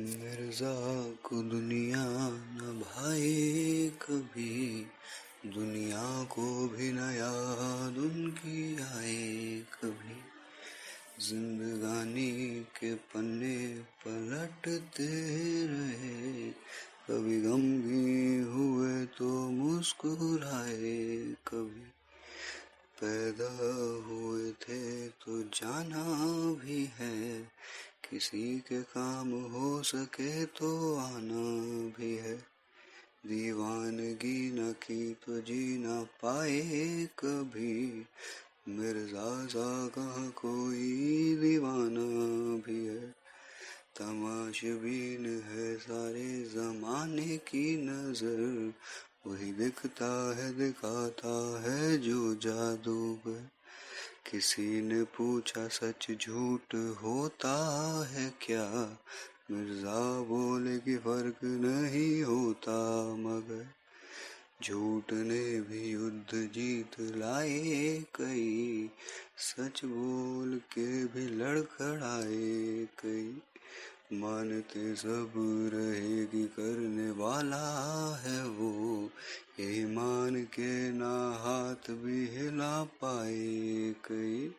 मिर्जा को दुनिया न भाए कभी, दुनिया को भी न याद उनकी आए कभी। जिंदगानी के पन्ने पलटते रहे, कभी गम भी हुए तो मुस्कुराए कभी। पैदा हुए थे तो जाना भी है, किसी के काम हो सके तो आना भी है। दीवानगी न की तो जी न पाए कभी, मिर्जा सा कहाँ कोई दीवाना भी है। तमाशबीन है सारे जमाने की नजर, वही दिखाता है जो जादूगर। किसी ने पूछा सच झूठ होता है क्या, मिर्जा बोले कि फर्क नहीं होता, मगर झूठ ने भी युद्ध जीत लाए कई, सच बोल के भी लड़खड़ाए कई। मानते सब रहे कि करने वाला है वो, यही मान के ना हाथ भी हिला पाए कई।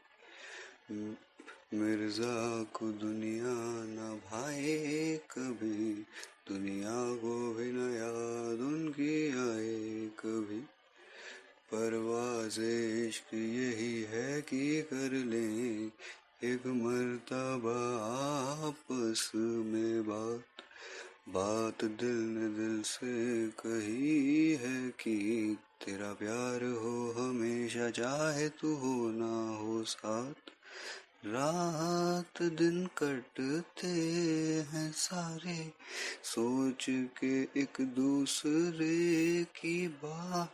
मिर्जा को दुनिया न भाए कभी, दुनिया को भी न याद उनकी आए कभी। परवाज़े इश्क यही है कि कर लें एक मर्तबा आपस में बात दिल ने दिल से कही है कि तेरा प्यार हो हमेशा, चाहे तू हो ना हो साथ। रात दिन कटते हैं सारे सोच के एक दूसरे की बात,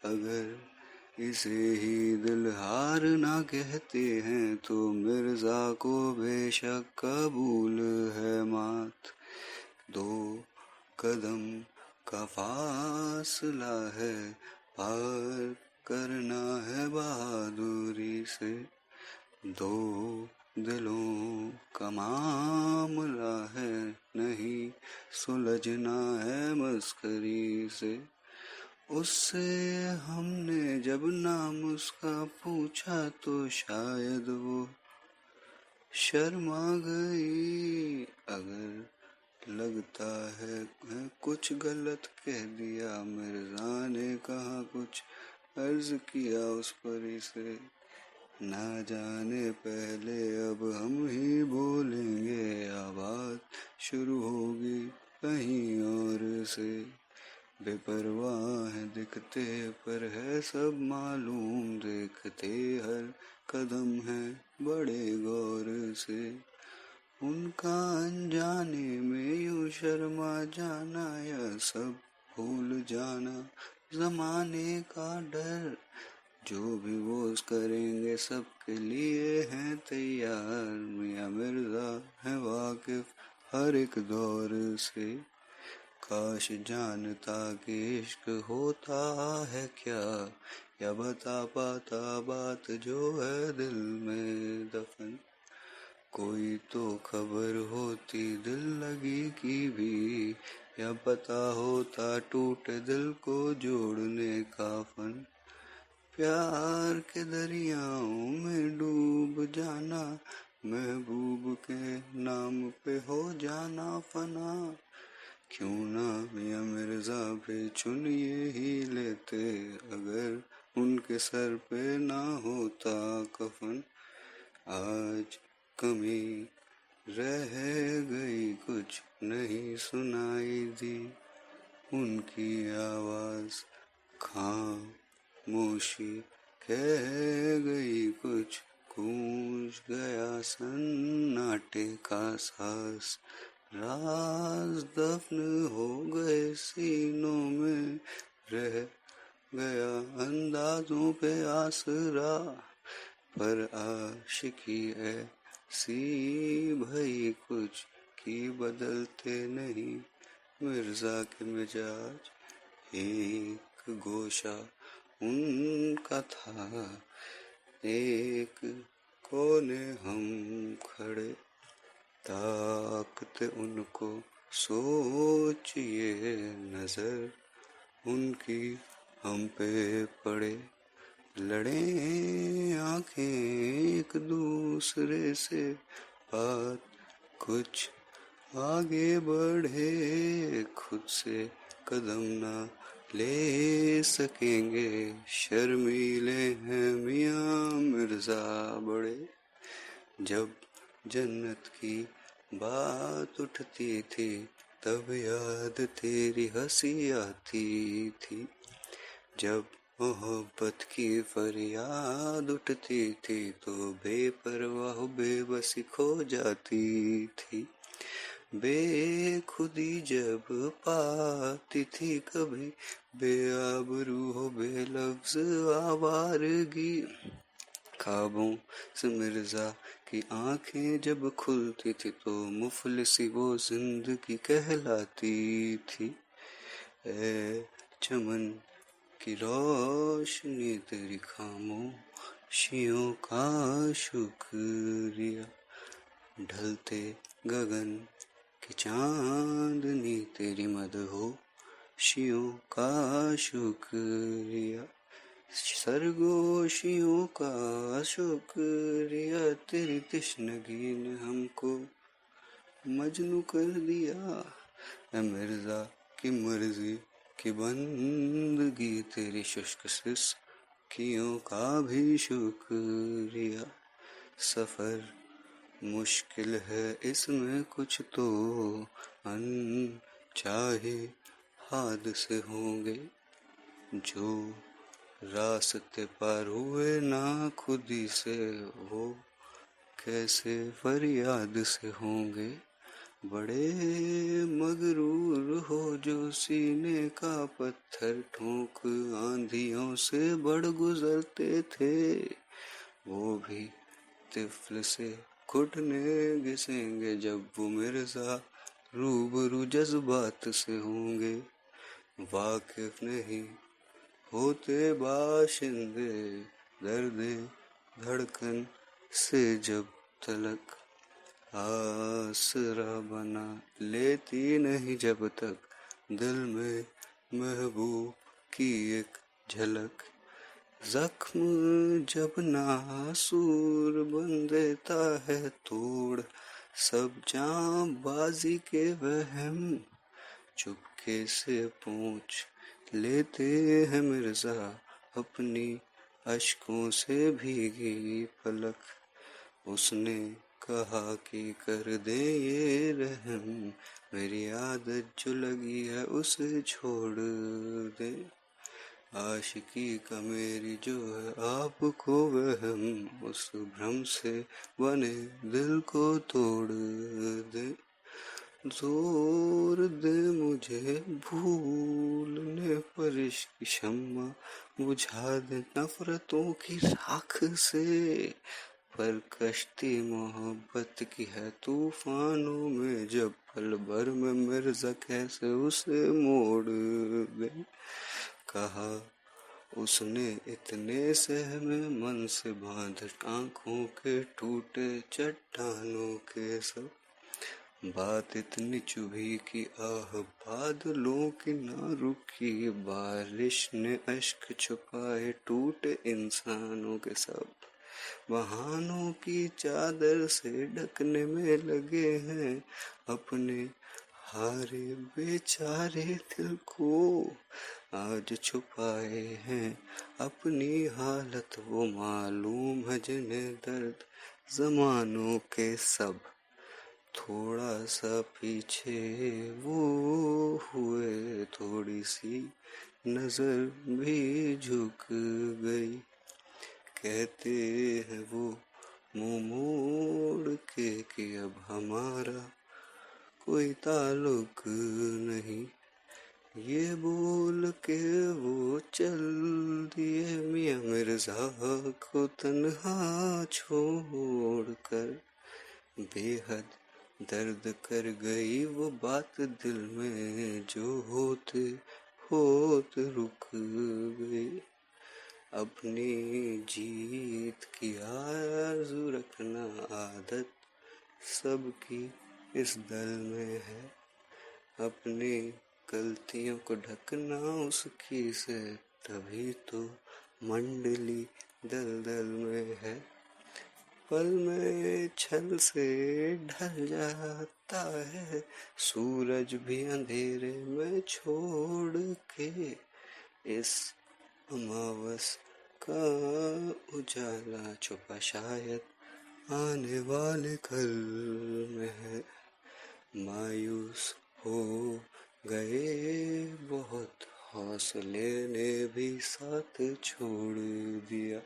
अगर इसे ही दिल हार ना कहते हैं तो मिर्जा को बेशक कबूल है मात। 2 कदम का फासला है, पार करना है बहादुरी से। 2 दिलों का मामला है, नहीं सुलझना है मस्करी से। उससे हमने जब नाम उसका पूछा तो शायद वो शर्मा गई। अगर लगता है कुछ गलत कह दिया, मिर्जा ने कहा कुछ अर्ज किया उस परी से। ना जाने पहले अब हम ही बोलेंगे या बात शुरू होगी कहीं और से। बेपरवाह दिखते पर है सब मालूम, देखते हर कदम है बड़े गौर से। उनका अनजाने में यूं शर्मा जाना या सब भूल जाना जमाने का डर, जो भी वो करेंगे सबके लिए हैं तैयार। मियां मिर्जा है वाकिफ हर एक दौर से। काश जानता कि इश्क होता है क्या, या बता पाता बात जो है दिल में दफन। कोई तो खबर होती दिल लगी की भी, या पता होता टूटे दिल को जोड़ने का फन। प्यार के दरियाओं में डूब जाना, महबूब के नाम पे हो जाना फना। क्यों ना मियां मिर्जा भी चुन ये ही लेते, अगर उनके सर पे ना होता कफन। आज कमी रह गई कुछ नहीं सुनाई दी, उनकी आवाज खामोशी कह गई कुछ, गूंज गया सन्नाटे का सांस। राज दफन हो गए सीनों में, रह गया अंदाजों पे आसरा। पर आशिकी ऐसी भई कुछ की बदलते नहीं मिर्जा के मिजाज। एक गोशा उनका था, एक कोने हम खड़े। ताकते उनको सोचिए नजर उनकी हम पे पड़े, लड़े आंखें एक दूसरे से, बात कुछ आगे बढ़े, खुद से कदम ना ले सकेंगे, शर्मीले हैं मियां मिर्जा बड़े। जब जन्नत की बात उठती थी तब याद तेरी हंसी आती थी, जब मोहब्बत की फरियाद उठती थी तो बेपरवाह बेबसी खो जाती थी, बेखुदी जब पाती थी कभी, बेआबरू हो बेलफ्ज आवारगी, ख्वाबों से मिर्जा की आंखें जब खुलती थी तो मुफलिसी वो जिंदगी कहलाती थी। ए चमन की रोशनी तेरी खामोशियों का शुक्रिया, ढलते गगन की चांदनी तेरी मदहोशियों का शुक्रिया, सरगोशियों का शुक्रिया, तेरी तश्नगी ने हमको मजनू कर दिया, ए मिर्जा की मर्जी की बंदगी, तेरी शुष्क सिसकियों का भी शुक्रिया, सफर मुश्किल है इसमें कुछ तो अनचाहे हादसे होंगे, जो रास्ते पार हुए ना खुदी से वो कैसे फरियाद से होंगे, बड़े मगरूर हो जो सीने का पत्थर ठोक आंधियों से बढ़ गुजरते थे, वो भी तिफल से घुटने घिसेंगे जब वो मिर्जा रूबरू जज्बात से होंगे, वाकिफ नहीं होते बाशिंदे दर्दे धड़कन से जब तलक, आसरा बना लेती नहीं जब तक दिल में महबूब की एक झलक, जख्म जब नासूर बन देता है तोड़ सब जांबाजी के वहम, चुपके से पूछ लेते हैं मिर्जा अपनी अश्कों से भीगी पलक, उसने कहा कि कर दे ये रहम, मेरी आदत जो लगी है उसे छोड़ दे, आशिकी का मेरी जो है आपको वहम, उस भ्रम से बने दिल को तोड़ दे, जोर दे मुझे भूलने पर इश्क शम्मा बुझा दे नफरतों की राख से, पर कश्ती मोहब्बत की है तूफानों में, जब पल भर में मिर्जा कैसे उसे मोड़ दे, कहा उसने इतने सहमे मन से बांध आंखों के टूटे चट्टानों के सब, बात इतनी चुभी कि आह बादलों की ना रुकी, बारिश ने अश्क छुपाए टूटे इंसानों के सब, बहानों की चादर से ढकने में लगे हैं अपने हारे बेचारे दिल को, आज छुपाए हैं अपनी हालत वो मालूम है जिन्हें दर्द जमानों के सब, थोड़ा सा पीछे वो हुए थोड़ी सी नजर भी झुक गई, कहते हैं वो मुंह मोड़ के कि अब हमारा कोई ताल्लुक नहीं, ये बोल के वो चल दिए मियां मिर्जा को तन्हा छोड़ कर, बेहद दर्द कर गई वो बात दिल में जो होते होते रुक गई, अपनी जीत की आरज़ू रखना आदत सबकी इस दल में है, अपनी गलतियों को ढकना उसकी से, तभी तो मंडली दलदल में है। पल में छल से ढल जाता है सूरज भी अंधेरे में छोड़ के, इस अमावस का उजाला छुपा शायद आने वाले कल में है। मायूस हो गए बहुत, हौसले ने भी साथ छोड़ दिया,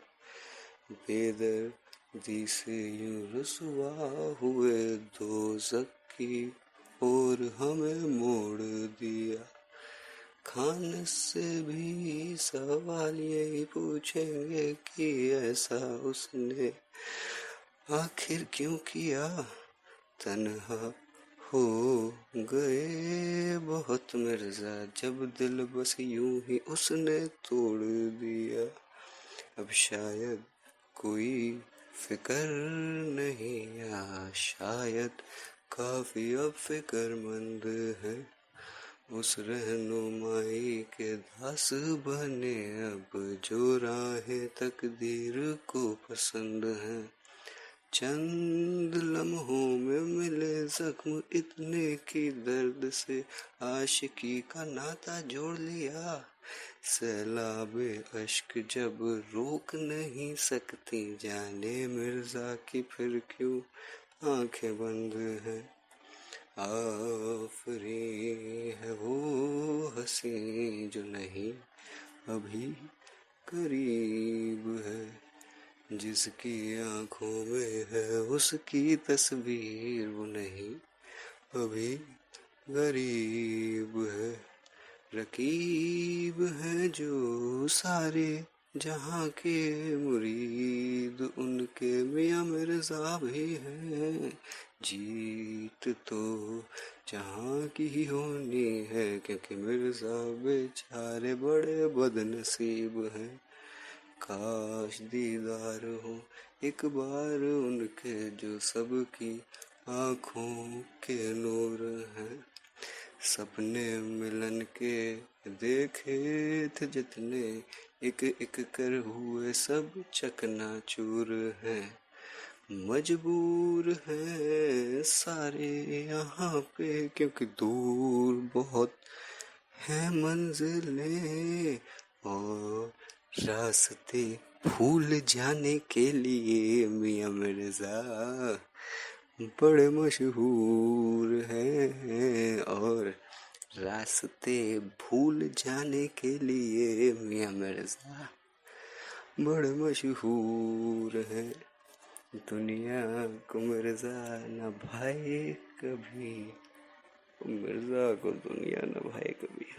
बेदर्दी से यूं रुसवा हुए दोज़ख की ओर हमें मोड़ दिया। खान से भी सवाल यही पूछेंगे कि ऐसा उसने आखिर क्यों किया। तन्हा हो गए बहुत मिर्जा, जब दिल बस यूं ही उसने तोड़ दिया। अब शायद कोई फिक्र नहीं, या शायद काफी अब फिक्रमंद है, उस रहनुमाई के दास बने अब जो राहें तकदीर को पसंद हैं। चंद लम्हों में मिले जख्म इतने की दर्द से आशिकी का नाता जोड़ लिया। सैलाबे अश्क जब रोक नहीं सकती, जाने मिर्जा की फिर क्यों आंखें बंद हैं। आफरी है वो हंसी जो नहीं अभी करीब है, जिसकी आंखों में है उसकी तस्वीर, वो नहीं अभी गरीब है। रकीब है जो सारे जहां के मुरीद, उनके मियां मिर्जा भी हैं। जीत तो जहां की ही होनी है, क्योंकि मिर्जा बेचारे बड़े बदनसीब हैं। काश दीदार हो एक बार उनके, जो सबकी आँखों के नूर हैं। सपने मिलन के देखे थे जितने, एक एक कर हुए सब चकनाचूर हैं। मजबूर हैं सारे यहाँ पे, क्योंकि दूर बहुत है मंजिलें, और रास्ते भूल जाने के लिए मियां मिर्जा बड़े मशहूर हैं। और रास्ते भूल जाने के लिए मियां मिर्जा बड़े मशहूर हैं। दुनिया को मिर्जा न भाए कभी, मिर्जा को दुनिया न भाए कभी।